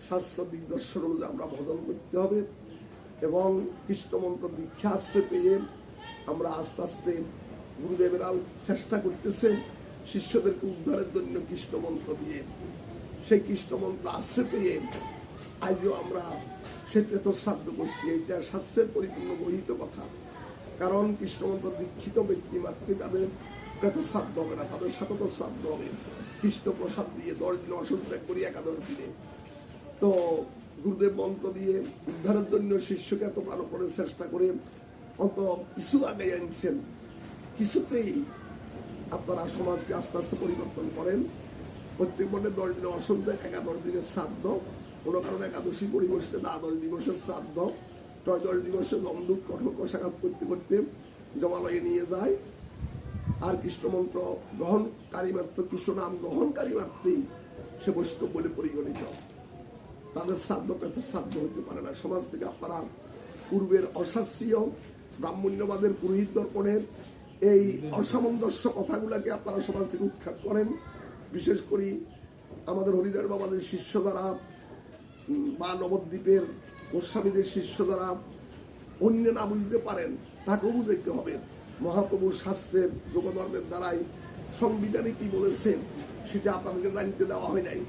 শাস্ত্র দিগদর্শন অনুযায়ী আমরা ভজন করতে হবে এবং কৃষ্ণমন্ত্র দীক্ষা আশ্রয় পেয়ে আমরা আস্তে আস্তে গুরুদেবেরাও চেষ্টা করতেছেন শিষ্যদেরকে উদ্ধারের জন্য কৃষ্ণমন্ত্র দিয়ে। সেই কৃষ্ণমন্ত্র আশ্রয় পেয়ে আজও আমরা সেটা শ্রাদ্ধ করছি। এটা শাস্ত্রের পরিপূর্ণ বহিত কথা, কারণ কৃষ্ণমন্ত্র দীক্ষিত ব্যক্তি মাত্রে তাদের পেট শ্রাদ্ধ হবে না, তাদের সাথে তো শ্রাদ্ধ হবে কৃষ্ণ প্রসাদ দিয়ে 10 দিন অসুখ ত্যাগ করি 11 দিনে। তো গুরুদেব মন্ত্র দিয়ে উদ্ধারের জন্য শিষ্যকে এত প্রাণপণে চেষ্টা করে অন্ত কিছু আগে আনছেন, কিছুতেই আপনারা সমাজকে আস্তে আস্তে পরিবর্তন করেন। প্রত্যেক মনে 10 দিনে অসুখ ত্যাগ, 11 দিনের শ্রাদ্ধ, কোনো কারণে একাদশী পরিবর্তে 12 দিবসের শ্রাদ্ধ, 13 দিবসে জমদূত কঠোর কষাঘাত করতে করতে জমালয়ে নিয়ে যায়। আর কৃষ্ণমন্ত্র গ্রহণকারী মাত্র, কৃষ্ণ নাম গ্রহণকারী মাত্রেই সে বৈষ্ণব বলে পরিগণিত। তাদের শ্রাদ্ধ পেত শ্রাদ্ধ হতে পারে না। সমাজ থেকে আপনারা পূর্বের অশাস্ত্রীয় ব্রাহ্মণ্যবাদের পুরোহিত দর্পণের এই অসামঞ্জস্য কথাগুলোকে আপনারা সমাজ থেকে উৎখাত করেন। বিশেষ করে আমাদের হরিদাস বাবাদের শিষ্য দ্বারা বা নবদ্বীপের গোস্বামীদের শিষ্য দ্বারা অন্য না বুঝতে পারেন তাকেও বুঝাইতে হবে। মহাপ্রভুর শাস্ত্রের যোগধর্মের দ্বারাই সংবিধানে কি বলেছেন সেটা আপনাদেরকে জানতে দেওয়া হয় নাই।